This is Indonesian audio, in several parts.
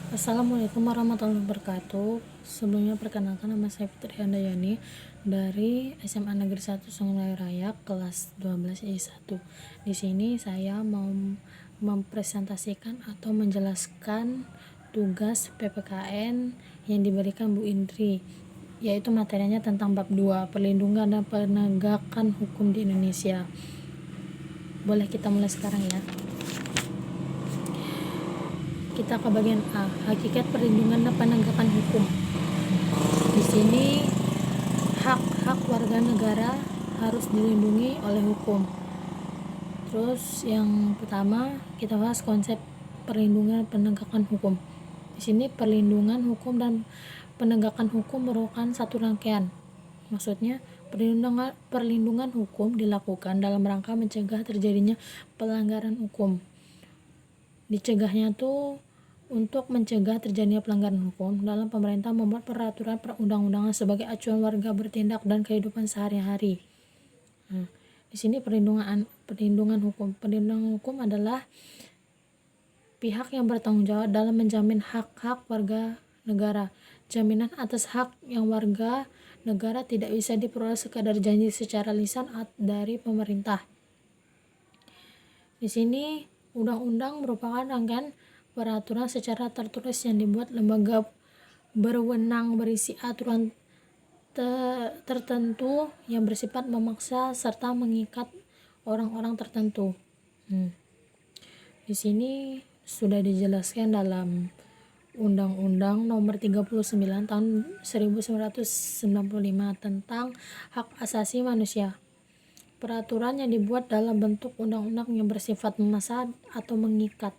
Assalamualaikum warahmatullahi wabarakatuh. Sebelumnya perkenalkan, nama saya Fitri Handayani dari SMA Negeri 1 Sungai Raya kelas 12 I1. Di sini saya mau mempresentasikan atau menjelaskan tugas PPKN yang diberikan Bu Indri, yaitu materinya tentang bab 2, perlindungan dan penegakan hukum di Indonesia. Boleh kita mulai sekarang ya. Kita ke bagian A, hakikat perlindungan dan penegakan hukum. Di sini hak-hak warga negara harus dilindungi oleh hukum. Terus yang pertama kita bahas konsep perlindungan dan penegakan hukum. Di sini perlindungan hukum dan penegakan hukum merupakan satu rangkaian. Maksudnya perlindungan hukum dilakukan dalam rangka mencegah terjadinya pelanggaran hukum. Dicegahnya tuh untuk mencegah terjadinya pelanggaran hukum, dalam pemerintah membuat peraturan perundang-undangan sebagai acuan warga bertindak dan kehidupan sehari-hari. Di sini perlindungan hukum. Perlindungan hukum adalah pihak yang bertanggung jawab dalam menjamin hak-hak warga negara. Jaminan atas hak yang warga negara tidak bisa diperoleh sekadar janji secara lisan dari pemerintah. Di sini undang-undang merupakan rangkaian peraturan secara tertulis yang dibuat lembaga berwenang berisi aturan tertentu yang bersifat memaksa serta mengikat orang-orang tertentu. Di sini sudah dijelaskan dalam Undang-Undang Nomor 39 Tahun 1995 tentang Hak Asasi Manusia. Peraturan yang dibuat dalam bentuk undang-undang yang bersifat memaksa atau mengikat.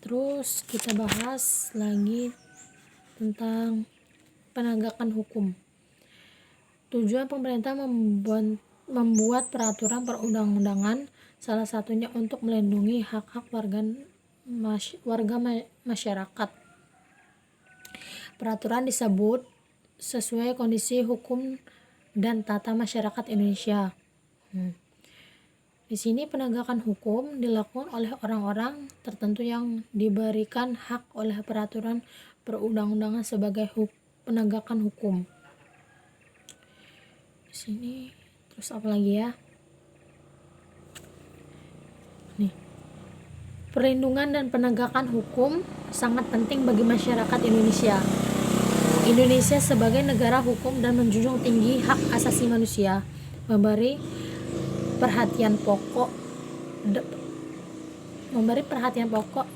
Terus kita bahas lagi tentang penegakan hukum. Tujuan pemerintah membuat peraturan perundang-undangan salah satunya untuk melindungi hak-hak warga masyarakat. Peraturan disebut sesuai kondisi hukum dan tata masyarakat Indonesia. Di sini penegakan hukum dilakukan oleh orang-orang tertentu yang diberikan hak oleh peraturan perundang-undangan sebagai penegakan hukum. Di sini terus apa lagi ya? Nih. Perlindungan dan penegakan hukum sangat penting bagi masyarakat Indonesia. Indonesia sebagai negara hukum dan menjunjung tinggi hak asasi manusia, memberi perhatian pokok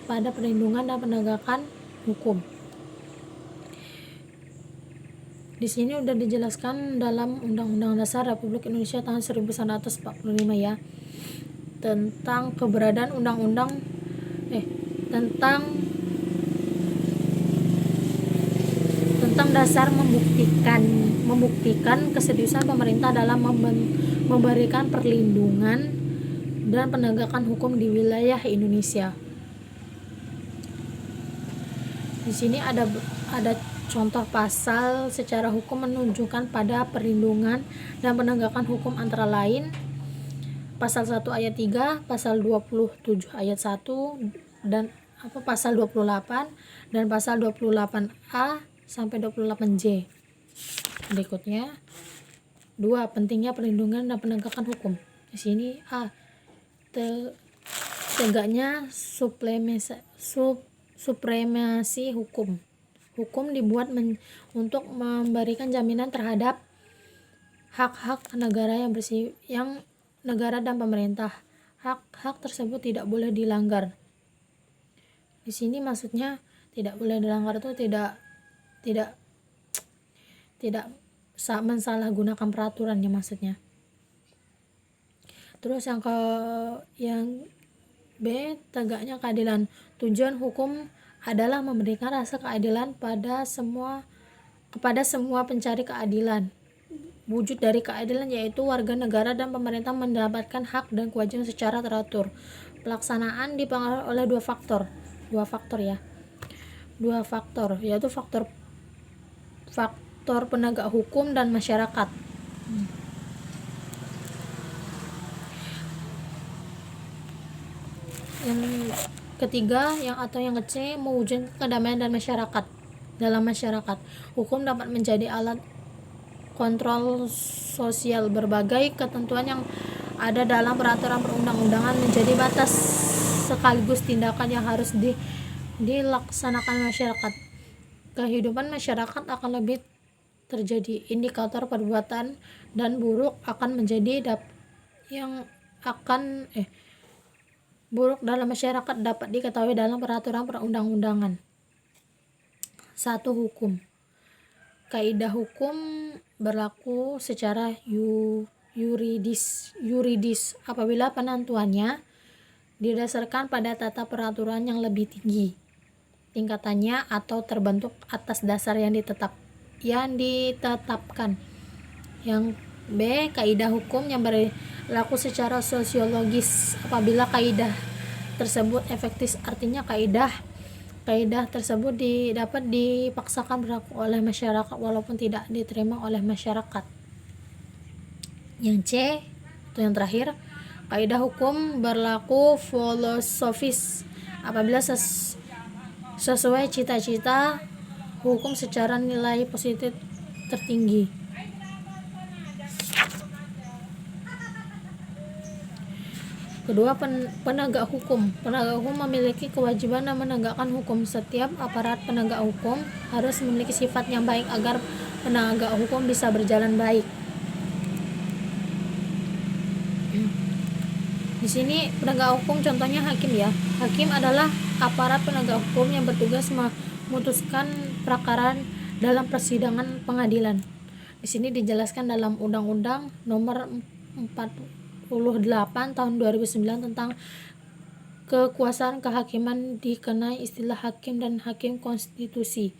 pada perlindungan dan penegakan hukum. Di sini udah dijelaskan dalam Undang-Undang Dasar Republik Indonesia tahun 1945 ya, tentang keberadaan tentang dasar membuktikan keseriusan pemerintah dalam memberikan perlindungan dan penegakan hukum di wilayah Indonesia. Di sini ada contoh pasal secara hukum menunjukkan pada perlindungan dan penegakan hukum antara lain pasal 1 ayat 3, pasal 27 ayat 1 dan pasal 28 dan pasal 28A sampai 28J. Berikutnya 2. Pentingnya perlindungan dan penegakan hukum. Di sini A. Tegaknya supremasi hukum. Hukum dibuat untuk memberikan jaminan terhadap hak-hak negara yang negara dan pemerintah. Hak-hak tersebut tidak boleh dilanggar. Di sini maksudnya tidak boleh dilanggar itu tidak mensalahgunakan peraturannya maksudnya. Terus yang B, tegaknya keadilan. Tujuan hukum adalah memberikan rasa keadilan kepada semua pencari keadilan. Wujud dari keadilan yaitu warga negara dan pemerintah mendapatkan hak dan kewajiban secara teratur. Pelaksanaan dipengaruhi oleh dua faktor yaitu faktor penegak hukum dan masyarakat. ketiga yang C, mewujudkan kedamaian dan masyarakat. Dalam masyarakat, hukum dapat menjadi alat kontrol sosial. Berbagai ketentuan yang ada dalam peraturan perundang-undangan menjadi batas sekaligus tindakan yang harus dilaksanakan masyarakat. Kehidupan masyarakat akan lebih terjadi. Indikator perbuatan dan buruk akan menjadi buruk dalam masyarakat dapat diketahui dalam peraturan perundang-undangan. 1. Hukum. Kaidah hukum berlaku secara yuridis apabila penentuannya didasarkan pada tata peraturan yang lebih tinggi tingkatannya atau terbentuk atas dasar yang ditetapkan. Yang B. Kaidah hukum yang berlaku secara sosiologis apabila kaidah tersebut efektif, artinya kaidah tersebut dapat dipaksakan berlaku oleh masyarakat walaupun tidak diterima oleh masyarakat. Yang C, itu yang terakhir, kaidah hukum berlaku filosofis apabila sesuai cita-cita hukum secara nilai positif tertinggi. Kedua, penegak hukum. Penegak hukum memiliki kewajiban menegakkan hukum. Setiap aparat penegak hukum harus memiliki sifat yang baik agar penegak hukum bisa berjalan baik. Di sini penegak hukum contohnya hakim ya. Hakim adalah aparat penegak hukum yang bertugas memutuskan perkara dalam persidangan pengadilan. Di sini dijelaskan dalam Undang-Undang Nomor 48 Tahun 2009 tentang kekuasaan kehakiman dikenai istilah hakim dan hakim konstitusi.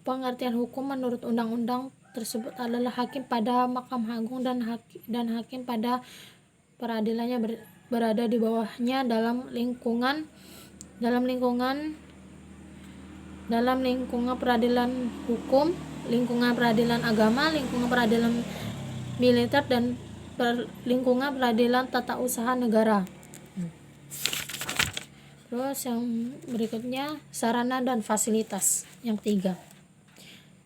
Pengertian hukum menurut undang-undang tersebut adalah hakim pada Mahkamah Agung dan hakim pada peradilannya berada di bawahnya dalam lingkungan peradilan hukum, lingkungan peradilan agama, lingkungan peradilan militer, dan lingkungan peradilan tata usaha negara. Terus yang berikutnya, sarana dan fasilitas. Yang ketiga,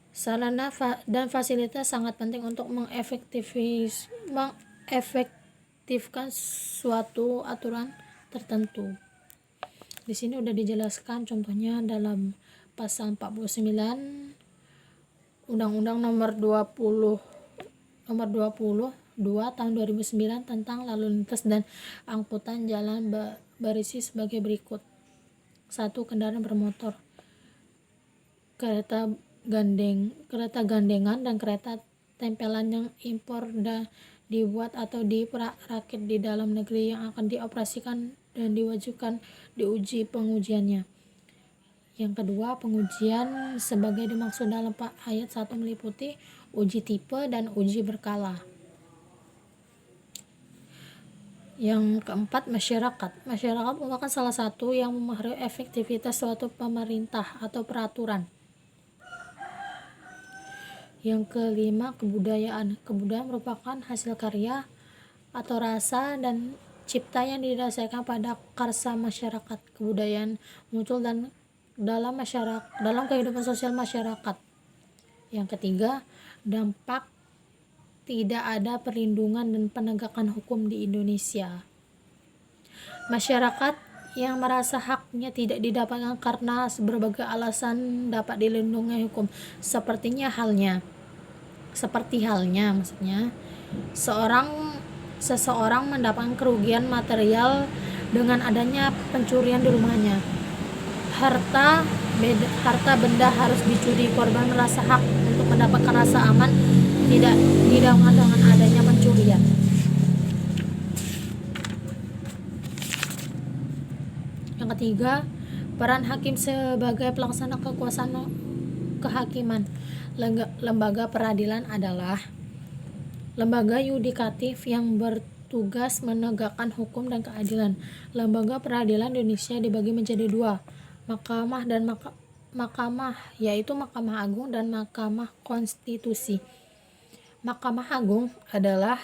sarana dan fasilitas sangat penting untuk mengefektifkan suatu aturan tertentu. Di sini udah dijelaskan contohnya dalam pasal 49 Undang-Undang Nomor 22 Tahun 2009 tentang lalu lintas dan angkutan jalan berisi sebagai berikut. 1. Kendaraan bermotor, kereta gandengan dan kereta tempelan yang impor dan dibuat atau dirakit di dalam negeri yang akan dioperasikan dan diwajibkan diuji pengujiannya. Yang kedua, pengujian sebagai dimaksud dalam ayat 1 meliputi uji tipe dan uji berkala. Yang keempat, masyarakat merupakan salah satu yang mempengaruhi efektivitas suatu pemerintah atau peraturan. Yang kelima, kebudayaan merupakan hasil karya atau rasa dan cipta yang didasarkan pada karsa masyarakat. Kebudayaan muncul dalam kehidupan sosial masyarakat. Yang ketiga, dampak tidak ada perlindungan dan penegakan hukum di Indonesia. Masyarakat yang merasa haknya tidak didapatkan karena berbagai alasan dapat dilindungi hukum. Seperti halnya maksudnya seseorang mendapatkan kerugian material dengan adanya pencurian di rumahnya. Harta benda harus dicuri. Korban merasa hak untuk mendapatkan rasa aman tidak didahulukan dengan adanya pencurian. Yang ketiga, peran hakim sebagai pelaksana kekuasaan kehakiman. Lembaga peradilan adalah lembaga yudikatif yang bertugas menegakkan hukum dan keadilan. Lembaga peradilan Indonesia dibagi menjadi dua, mahkamah dan mahkamah, yaitu Mahkamah Agung dan Mahkamah Konstitusi. Mahkamah Agung adalah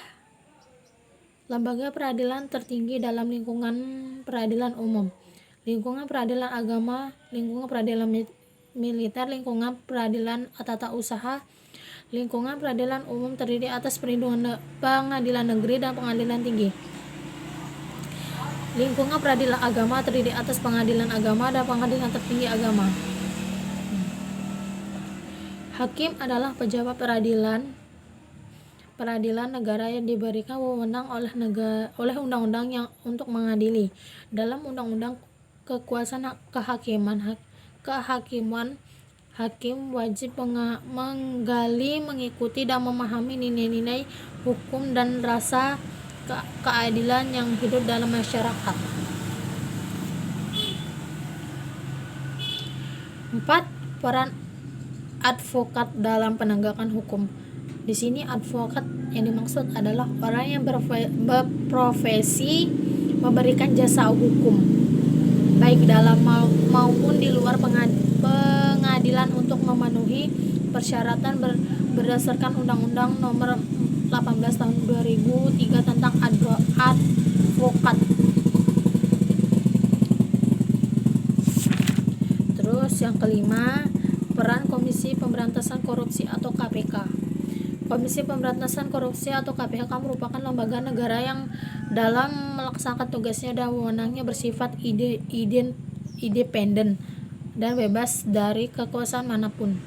lembaga peradilan tertinggi dalam lingkungan peradilan umum. lingkungan peradilan agama, lingkungan peradilan militer, lingkungan peradilan tata usaha, lingkungan peradilan umum terdiri atas perlindungan pengadilan negeri dan pengadilan tinggi. Lingkungan peradilan agama terdiri atas pengadilan agama dan pengadilan tertinggi agama. Hakim adalah pejabat peradilan negara yang diberikan wewenang oleh undang-undang yang untuk mengadili. Dalam undang-undang kekuasaan kehakiman, hakim wajib menggali, mengikuti, dan memahami nilai-nilai hukum dan rasa keadilan yang hidup dalam masyarakat. 4. Peran advokat dalam penegakan hukum. Di sini advokat yang dimaksud adalah orang yang berprofesi memberikan jasa hukum, baik dalam maupun di luar pengadilan untuk memenuhi persyaratan berdasarkan Undang-Undang Nomor 18 Tahun 2003 tentang advokat. Terus yang kelima, peran Komisi Pemberantasan Korupsi atau KPK. Komisi Pemberantasan Korupsi atau KPK merupakan lembaga negara yang dalam melaksanakan tugasnya dan wewenangnya bersifat independen dan bebas dari kekuasaan manapun.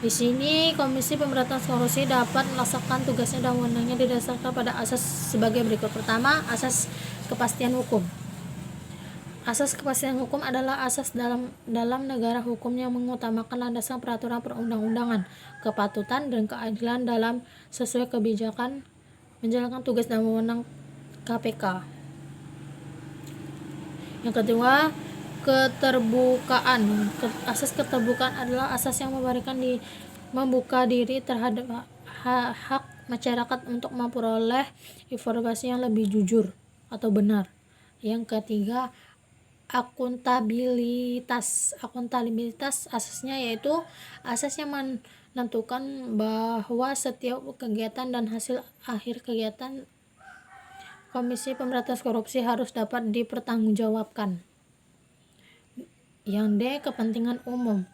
Di sini Komisi Pemberantasan Korupsi dapat melaksanakan tugasnya dan wewenangnya didasarkan pada asas sebagai berikut. Pertama, asas kepastian hukum. Asas kepastian hukum adalah asas dalam negara hukum yang mengutamakan landasan peraturan perundang-undangan, kepatutan, dan keadilan dalam sesuai kebijakan menjalankan tugas dan wewenang KPK. Yang kedua, keterbukaan. Asas keterbukaan adalah asas yang membuka diri terhadap hak masyarakat untuk memperoleh informasi yang lebih jujur atau benar. Yang ketiga, akuntabilitas. Asasnya yaitu asas yang menentukan bahwa setiap kegiatan dan hasil akhir kegiatan Komisi Pemberantasan Korupsi harus dapat dipertanggungjawabkan. Yang D, kepentingan umum.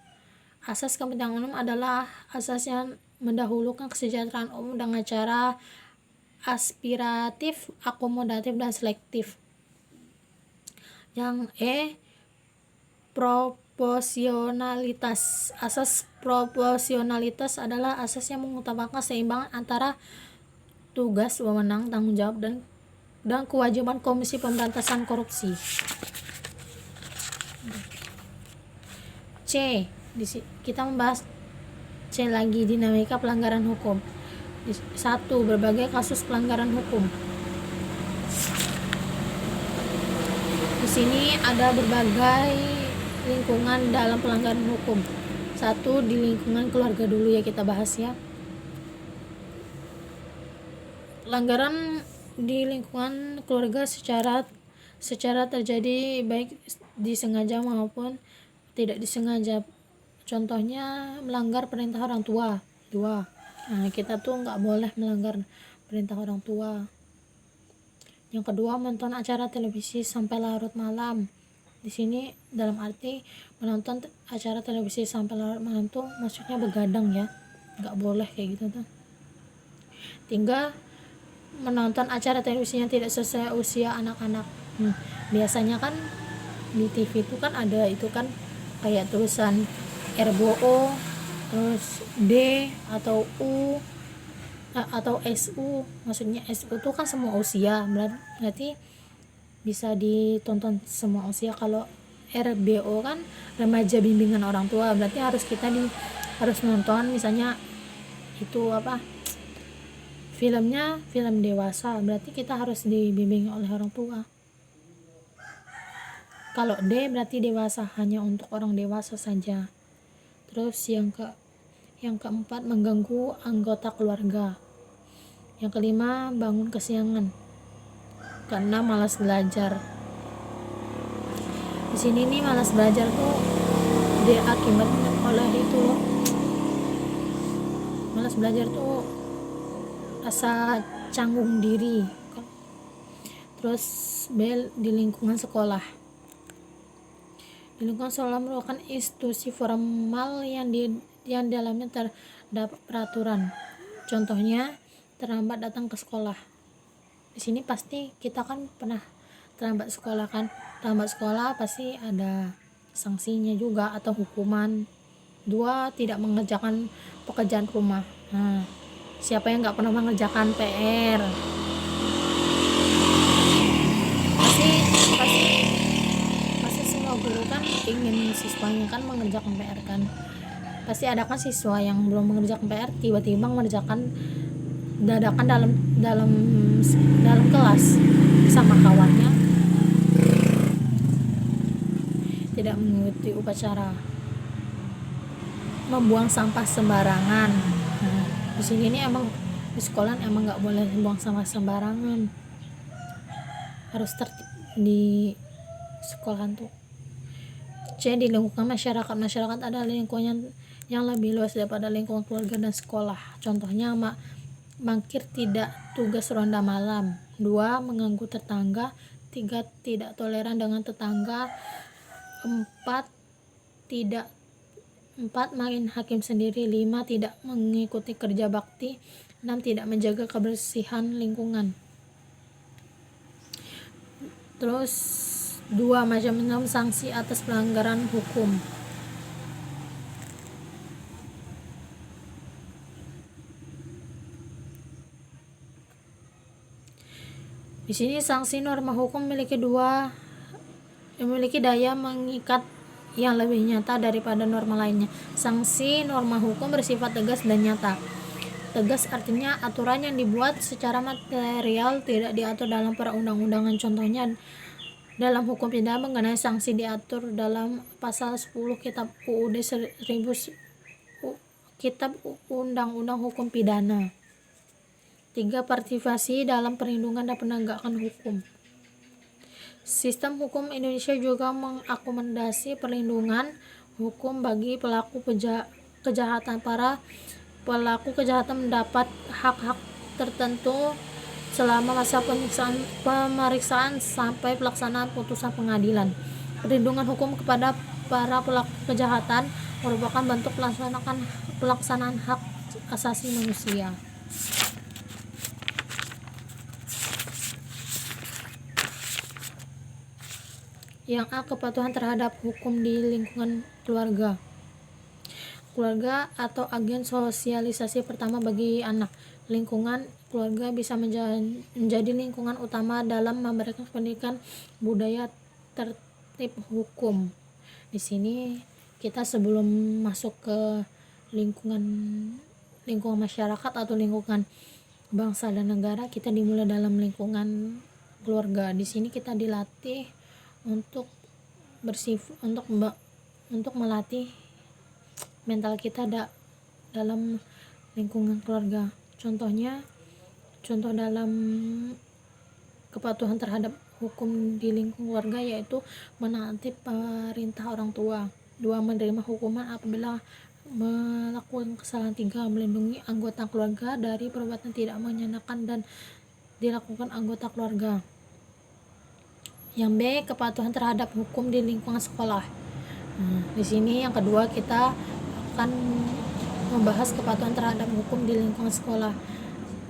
Asas kepentingan umum adalah asas yang mendahulukan kesejahteraan umum dengan cara aspiratif, akomodatif, dan selektif. Yang E, proporsionalitas. Asas proporsionalitas adalah asas yang mengutamakan keseimbangan antara tugas, wewenang, tanggung jawab, dan kewajiban Komisi Pemberantasan Korupsi. C, kita membahas C lagi, dinamika pelanggaran hukum. 1. Berbagai kasus pelanggaran hukum. Di sini ada berbagai lingkungan dalam pelanggaran hukum. 1. Di lingkungan keluarga dulu ya kita bahas ya. Pelanggaran di lingkungan keluarga secara terjadi baik disengaja maupun tidak disengaja. Contohnya melanggar perintah orang tua. 2. Nah, kita tuh nggak boleh melanggar perintah orang tua. Yang kedua, menonton acara televisi sampai larut malam. Di sini dalam arti menonton acara televisi sampai larut malam tuh maksudnya begadang ya, nggak boleh kayak gitu tuh. 3. Menonton acara televisi yang tidak sesuai usia anak-anak. Biasanya kan di TV itu kan ada itu kan kayak tulisan RBO, terus D atau U atau SU, maksudnya SU itu kan semua usia, berarti bisa ditonton semua usia. Kalau RBO kan remaja bimbingan orang tua, berarti harus nonton misalnya itu filmnya film dewasa, berarti kita harus dibimbing oleh orang tua. Kalau D berarti dewasa, hanya untuk orang dewasa saja. Terus yang keempat, mengganggu anggota keluarga. Yang kelima, bangun kesiangan karena malas belajar. Di sini nih malas belajar tuh diakibatkan oleh itu loh. Malas belajar tuh rasa canggung diri. Terus B, di lingkungan sekolah. Di lingkungan sekolah merupakan institusi formal yang dalamnya terdapat peraturan. Contohnya terlambat datang ke sekolah. Di sini pasti kita kan pernah terlambat sekolah kan. Terlambat sekolah pasti ada sanksinya juga atau hukuman. 2, tidak mengerjakan pekerjaan rumah. Nah, siapa yang nggak pernah mengerjakan PR? Pasti semua guru kan ingin siswanya kan mengerjakan PR kan. Pasti ada kan siswa yang belum mengerjakan PR tiba-tiba mengerjakan dadakan dalam kelas sama kawannya, tidak mengikuti upacara, membuang sampah sembarangan. Nah, di sini ini emang di sekolah emang nggak boleh buang sampah sembarangan, harus tertib di sekolahan tuh. C, di lingkungan masyarakat ada lingkungan yang lebih luas daripada lingkungan keluarga dan sekolah. Contohnya mangkir tidak tugas ronda malam. 2, mengganggu tetangga. 3, tidak toleran dengan tetangga. 4 main hakim sendiri. 5, tidak mengikuti kerja bakti. 6, tidak menjaga kebersihan lingkungan. Terus 2, macam-macam sanksi atas pelanggaran hukum. Di sini sanksi norma hukum memiliki daya mengikat yang lebih nyata daripada norma lainnya. Sanksi norma hukum bersifat tegas dan nyata. Tegas artinya aturan yang dibuat secara material tidak diatur dalam perundang-undangan. Contohnya dalam hukum pidana mengenai sanksi diatur dalam pasal 10 Kitab UUD 1000 Kitab Undang-Undang Hukum Pidana. 3, partisipasi dalam perlindungan dan penegakan hukum. Sistem hukum Indonesia juga mengakomodasi perlindungan hukum bagi pelaku kejahatan. Para pelaku kejahatan mendapat hak-hak tertentu selama masa pemeriksaan sampai pelaksanaan putusan pengadilan. Perlindungan hukum kepada para pelaku kejahatan merupakan bentuk pelaksanaan hak asasi manusia. Yang A, kepatuhan terhadap hukum di lingkungan keluarga. Keluarga atau agen sosialisasi pertama bagi anak. Lingkungan keluarga bisa menjadi lingkungan utama dalam memberikan pendidikan budaya tertib hukum. Di sini kita sebelum masuk ke lingkungan masyarakat atau lingkungan bangsa dan negara, kita dimulai dalam lingkungan keluarga. Di sini kita dilatih untuk melatih mental kita dalam lingkungan keluarga. Contoh dalam kepatuhan terhadap hukum di lingkungan keluarga yaitu menaati perintah orang tua. 2, menerima hukuman apabila melakukan kesalahan. 3, melindungi anggota keluarga dari perbuatan tidak menyenangkan dan dilakukan anggota keluarga. Yang B, kepatuhan terhadap hukum di lingkungan sekolah. Di sini yang kedua kita akan membahas kepatuhan terhadap hukum di lingkungan sekolah.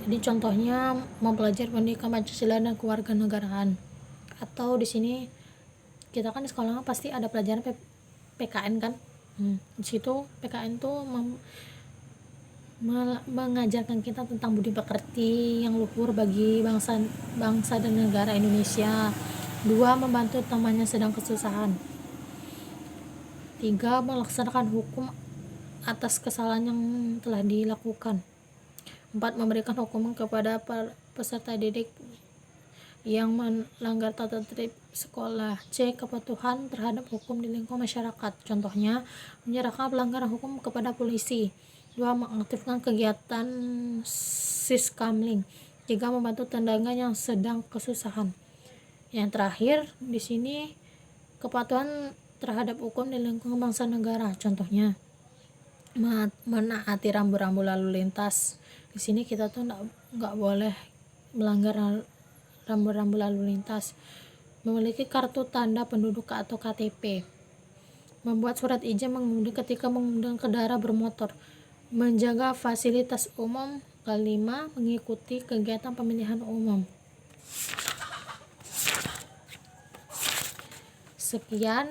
Jadi contohnya mempelajari pendidikan Pancasila dan kewarganegaraan. Atau di sini kita kan di sekolah pasti ada pelajaran PKN kan. Di situ PKN tuh mengajarkan kita tentang budi pekerti yang luhur bagi bangsa dan negara Indonesia. 2, membantu temannya sedang kesusahan. 3, melaksanakan hukum atas kesalahan yang telah dilakukan. 4, memberikan hukuman kepada peserta didik yang melanggar tata tertib sekolah. C, kepatuhan terhadap hukum di lingkungan masyarakat. Contohnya menyerahkan pelanggaran hukum kepada polisi. 2, mengaktifkan kegiatan siskamling. 3, membantu tetangga yang sedang kesusahan. Yang terakhir di sini kepatuhan terhadap hukum di lingkungan bangsa negara. Contohnya menaati rambu-rambu lalu lintas. Di sini kita tuh nggak boleh melanggar rambu-rambu lalu lintas, memiliki kartu tanda penduduk atau KTP, membuat surat izin mengemudi ketika menggunakan kendaraan bermotor, menjaga fasilitas umum. Kelima, mengikuti kegiatan pemilihan umum. Sekian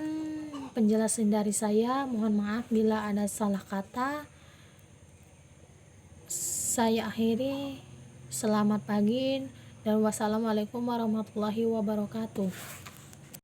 penjelasan dari saya, mohon maaf bila ada salah kata. Saya akhiri, selamat pagi dan wassalamualaikum warahmatullahi wabarakatuh.